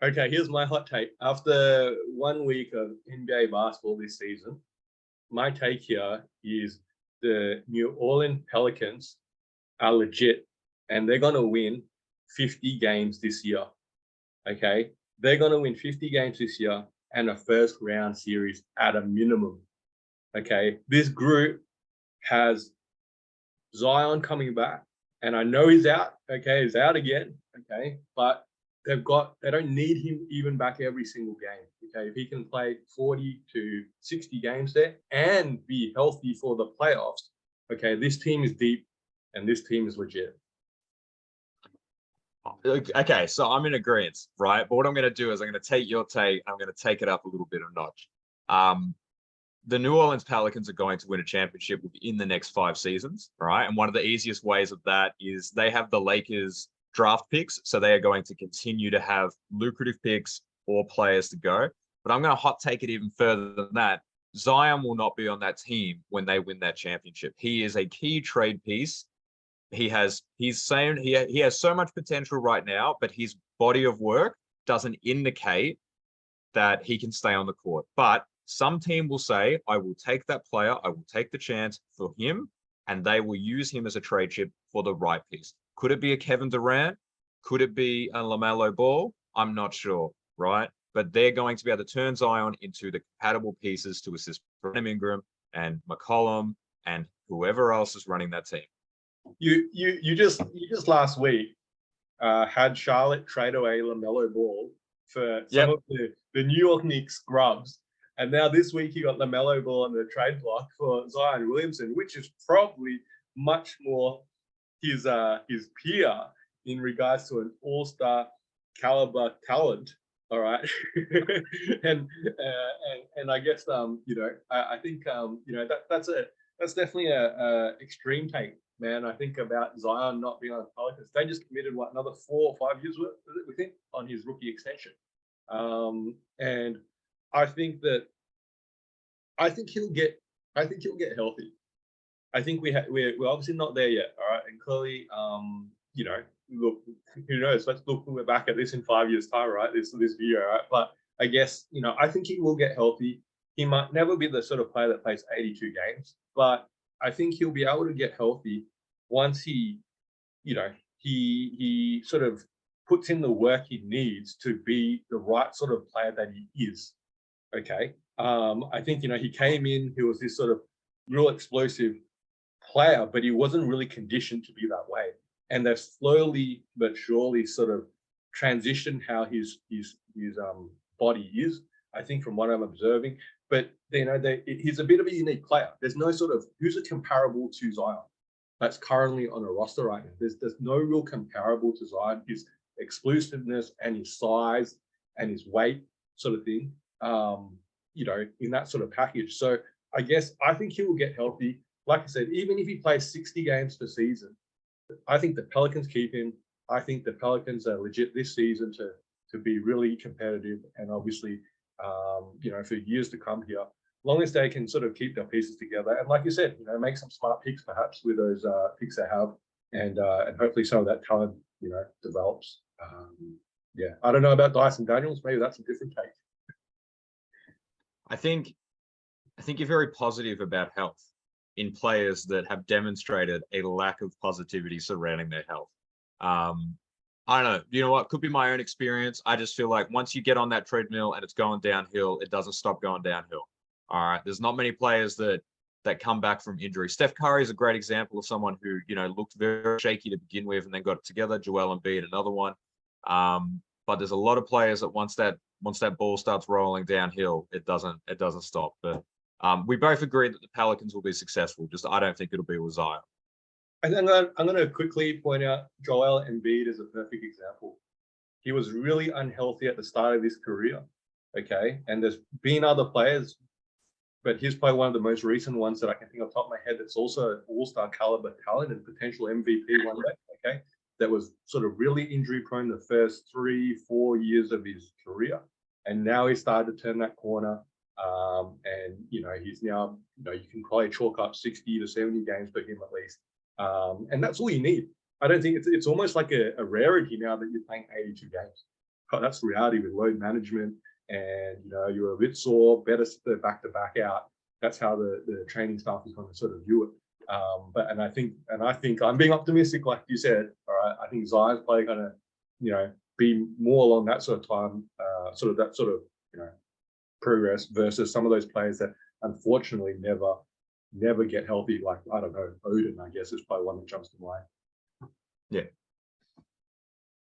Okay, here's my hot take. After 1 week of NBA basketball this season, my take here is the New Orleans Pelicans are legit and they're going to win 50 games this year. Okay, they're going to win 50 games this year and a first round series at a minimum. Okay, this group has Zion coming back, and I know he's out. Okay, he's out again. Okay, but they don't need him even back every single game. Okay, if he can play 40 to 60 games there and be healthy for the playoffs, okay, this team is deep and this team is legit. Okay, so I'm in agreement, right? But what I'm going to do is I'm going to take your take, I'm going to take it up a little bit of notch. The New Orleans Pelicans are going to win a championship within the next 5 seasons, right? And one of the easiest ways of that is they have the Lakers draft picks, so they are going to continue to have lucrative picks or players to go. But I'm going to hot take it even further than that. Zion will not be on that team when they win that championship. He is a key trade piece. He has so much potential right now, but his body of work doesn't indicate that he can stay on the court. But some team will say, I will take that player, I will take the chance for him, and they will use him as a trade chip for the right piece. Could it be a Kevin Durant? Could it be a LaMelo Ball? I'm not sure, right? But they're going to be able to turn Zion into the compatible pieces to assist Brandon Ingram and McCollum and whoever else is running that team. You just last week had Charlotte trade away LaMelo Ball for some of the New York Knicks scrubs. And now this week you got LaMelo Ball on the trade block for Zion Williamson, which is probably much more his peer in regards to an all-star caliber talent. All right, and I guess I think that's definitely a extreme take, man. I think about Zion not being on the Pelicans. They just committed another 4 or 5 years with him on his rookie extension, and I think he'll get healthy. I think we're obviously not there yet. All right, and clearly, look, who knows? Let's look back at this in 5 years' time, right? This video, right? But I guess I think he will get healthy. He might never be the sort of player that plays 82 games, but I think he'll be able to get healthy once he sort of puts in the work he needs to be the right sort of player that he is. Okay. I think, he came in, he was this sort of real explosive player, but he wasn't really conditioned to be that way. And they've slowly but surely sort of transitioned how his body is, I think, from what I'm observing. But, he's a bit of a unique player. There's no sort of, who's a comparable to Zion that's currently on a roster right now? There's no real comparable to Zion. His explosiveness and his size and his weight sort of thing, in that sort of package. So I think he will get healthy. Like I said, even if he plays 60 games per season, I think the Pelicans keep him. I think the Pelicans are legit this season to be really competitive, and obviously, for years to come here, long as they can sort of keep their pieces together. And like you said, make some smart picks perhaps with those picks they have, and hopefully some of that talent, develops. I don't know about Dyson Daniels. Maybe that's a different take. I think you're very positive about health in players that have demonstrated a lack of positivity surrounding their health. I don't know. You know what? Could be my own experience. I just feel like once you get on that treadmill and it's going downhill, it doesn't stop going downhill. All right. There's not many players that come back from injury. Steph Curry is a great example of someone who, looked very shaky to begin with and then got it together. Joel Embiid, another one. But there's a lot of players that once that ball starts rolling downhill, it doesn't stop. But we both agree that the Pelicans will be successful. Just I don't think it'll be with Zion. And then I'm going to quickly point out Joel Embiid is a perfect example. He was really unhealthy at the start of his career, okay? And there's been other players, but he's probably one of the most recent ones that I can think off the top of my head that's also an all-star caliber talent and potential MVP one day, okay? That was sort of really injury prone the first 3-4 years of his career. And now he started to turn that corner. And, he's now, you can probably chalk up 60 to 70 games for him at least. And that's all you need. I don't think it's almost like a rarity now that you're playing 82 games. that's the reality with load management, and you're a bit sore, better to back out. That's how the training staff is going to sort of view it. And I think I'm being optimistic, like you said. All right, I think Zion's probably going to, be more along that sort of time, progress versus some of those players that unfortunately never get healthy. Like, I don't know, Odin, I guess, is probably one that jumps to mind. Yeah,